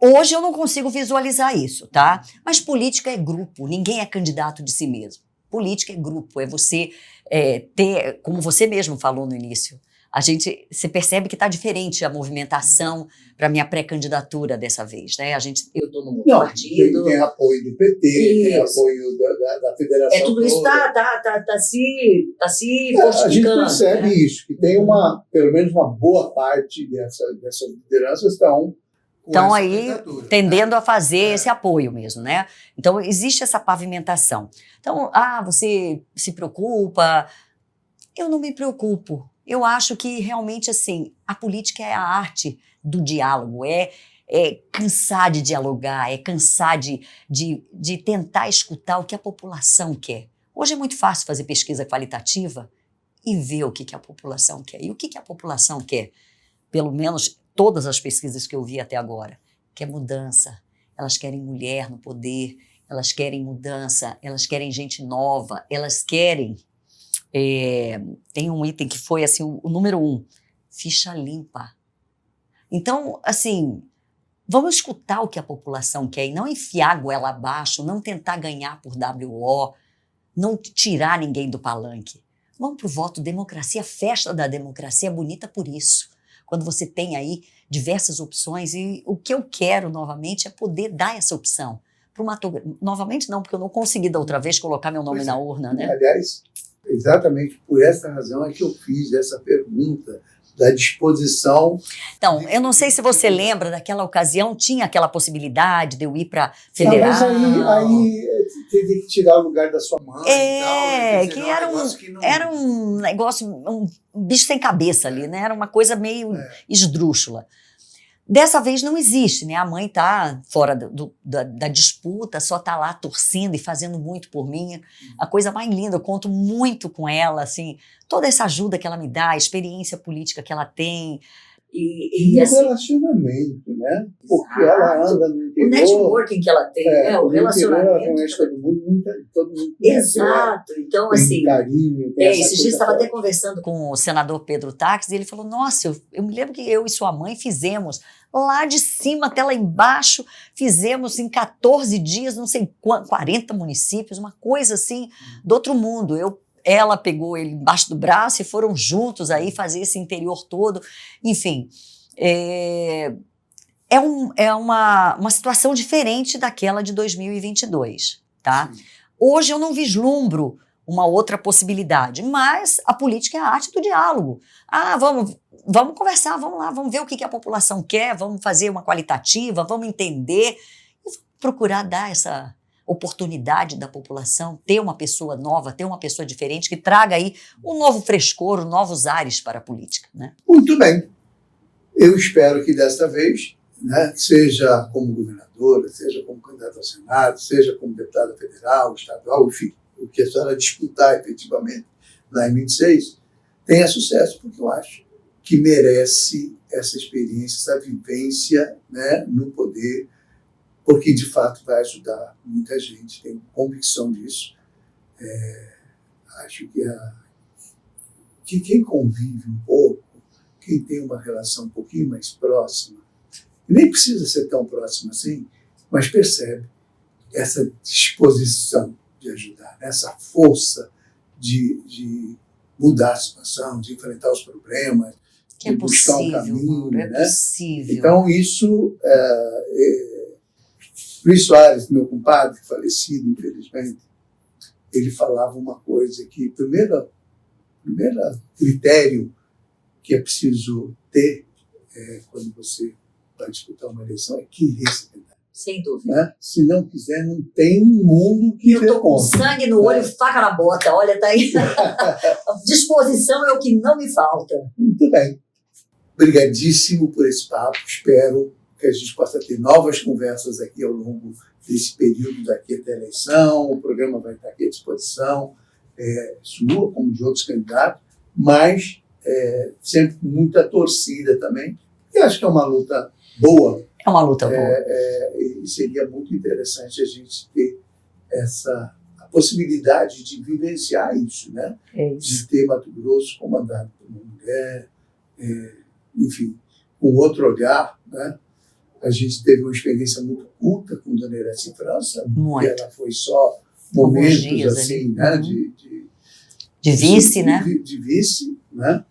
hoje eu não consigo visualizar isso, tá? Mas política é grupo, ninguém é candidato de si mesmo. Política é grupo, é você ter, como você mesmo falou no início, você percebe que está diferente a movimentação para minha pré-candidatura dessa vez, né? Eu estou no partido. Tem apoio do PT, tem apoio da federação. Tudo isso está se fortificando. A gente percebe isso, que tem pelo menos uma boa parte dessas lideranças estão aí tendendo a fazer esse apoio mesmo, né? Então, existe essa pavimentação. Então, você se preocupa? Eu não me preocupo. Eu acho que realmente, assim, a política é a arte do diálogo, é cansar de dialogar, é cansar de tentar escutar o que a população quer. Hoje é muito fácil fazer pesquisa qualitativa e ver o que a população quer. E o que a população quer? Pelo menos todas as pesquisas que eu vi até agora, que é mudança. Elas querem mulher no poder, elas querem mudança, elas querem gente nova, elas querem... tem um item que foi assim, o número 1, ficha limpa. Então, assim, vamos escutar o que a população quer e não enfiar a goela abaixo, não tentar ganhar por WO, não tirar ninguém do palanque. Vamos para o voto democracia, a festa da democracia é bonita por isso. Quando você tem aí diversas opções, e o que eu quero novamente é poder dar essa opção. Novamente não, porque eu não consegui da outra vez colocar meu nome na urna, né? Aliás, exatamente por essa razão é que eu fiz essa pergunta da disposição. Então, eu não sei se você lembra daquela ocasião, tinha aquela possibilidade de eu ir para federal. Mas aí teve que tirar o lugar da sua mãe e tal. Que era um negócio, um bicho sem cabeça ali, né? Era uma coisa meio esdrúxula. Dessa vez não existe, né? A mãe tá fora da disputa, só tá lá torcendo e fazendo muito por mim. A coisa mais linda, eu conto muito com ela, assim, toda essa ajuda que ela me dá, a experiência política que ela tem. E o relacionamento, né? Porque ela anda no interior. O networking que ela tem, né? O relacionamento. Ela conhece todo mundo conhece. Exato. Então, tem assim. Carinho, Esses dias estava até conversando com o senador Pedro Táxi e ele falou: nossa, eu me lembro que eu e sua mãe fizemos lá de cima até lá embaixo, fizemos em 14 dias, não sei quanto, 40 municípios, uma coisa assim do outro mundo. Ela pegou ele embaixo do braço e foram juntos aí fazer esse interior todo. Enfim, é uma situação diferente daquela de 2022, tá? Sim. Hoje eu não vislumbro uma outra possibilidade, mas a política é a arte do diálogo. Vamos conversar, vamos lá, vamos ver o que a população quer, vamos fazer uma qualitativa, vamos entender e vamos procurar dar essa oportunidade da população, ter uma pessoa nova, ter uma pessoa diferente que traga aí um novo frescor, novos ares para a política, né? Muito bem. Eu espero que desta vez, né, seja como governadora, seja como candidata ao Senado, seja como deputada federal, estadual, enfim, o que a senhora disputar efetivamente lá em 26, tenha sucesso, porque eu acho que merece essa experiência, essa vivência, né, no poder, porque de fato vai ajudar muita gente, tenho convicção disso. Acho que quem convive um pouco, quem tem uma relação um pouquinho mais próxima, nem precisa ser tão próxima assim, mas percebe essa disposição de ajudar, essa força de mudar a situação, de enfrentar os problemas, de buscar um caminho. É possível. Então isso... Luiz Soares, meu compadre, falecido, infelizmente, ele falava uma coisa que o primeiro critério que é preciso ter quando você vai disputar uma eleição é querer se candidatar. Sem dúvida. Né? Se não quiser, não tem mundo que eu tô com sangue no olho, faca na bota, olha, tá aí. Disposição é o que não me falta. Muito bem. Obrigadíssimo por esse papo, espero que a gente possa ter novas conversas aqui ao longo desse período daqui até a eleição. O programa vai estar aqui à disposição, sua como de outros candidatos, mas sempre com muita torcida também. E acho que é uma luta boa. É uma luta boa. E seria muito interessante a gente ter essa possibilidade de vivenciar isso, né? De ter Mato Grosso comandado por uma mulher, enfim, com outro olhar, né? A gente teve uma experiência muito curta com Dona Irécia França, porque ela foi só momentos assim, né? De vice, né? De vice, né?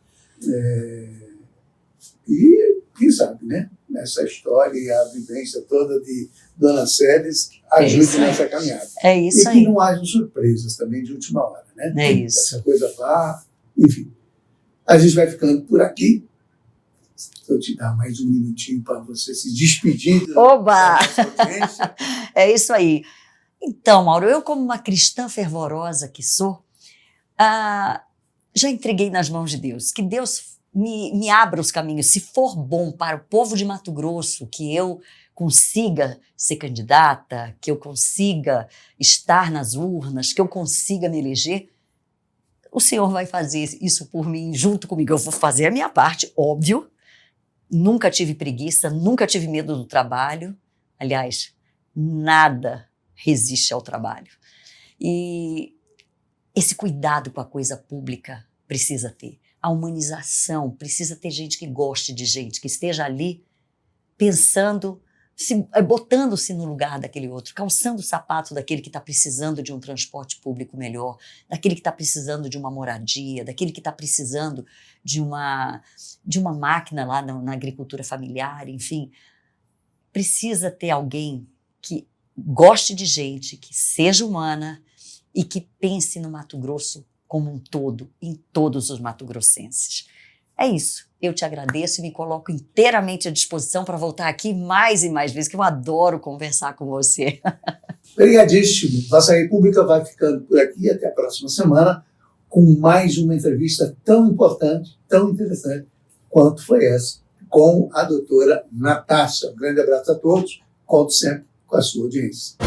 E quem sabe, né? Nessa história e a vivência toda de Dona Celes ajude nessa caminhada. É isso aí. E que não hajam surpresas também de última hora, né? É isso. Essa coisa vá, enfim. A gente vai ficando por aqui. Vou te dar mais um minutinho para você se despedir Oba! da nossa audiência. É isso aí. Então, Mauro, eu como uma cristã fervorosa que sou, já entreguei nas mãos de Deus. Que Deus me abra os caminhos. Se for bom para o povo de Mato Grosso, que eu consiga ser candidata, que eu consiga estar nas urnas, que eu consiga me eleger, o Senhor vai fazer isso por mim, junto comigo. Eu vou fazer a minha parte, óbvio. Nunca tive preguiça, nunca tive medo do trabalho. Aliás, nada resiste ao trabalho. E esse cuidado com a coisa pública precisa ter. A humanização, precisa ter gente que goste de gente, que esteja ali pensando, botando-se no lugar daquele outro, calçando o sapato daquele que está precisando de um transporte público melhor, daquele que está precisando de uma moradia, daquele que está precisando de uma máquina lá na agricultura familiar, enfim. Precisa ter alguém que goste de gente, que seja humana e que pense no Mato Grosso como um todo, em todos os mato-grossenses. É isso. Eu te agradeço e me coloco inteiramente à disposição para voltar aqui mais e mais vezes, que eu adoro conversar com você. Obrigadíssimo. Nossa República vai ficando por aqui até a próxima semana com mais uma entrevista tão importante, tão interessante quanto foi essa, com a doutora Natasha. Um grande abraço a todos. Conto sempre com a sua audiência.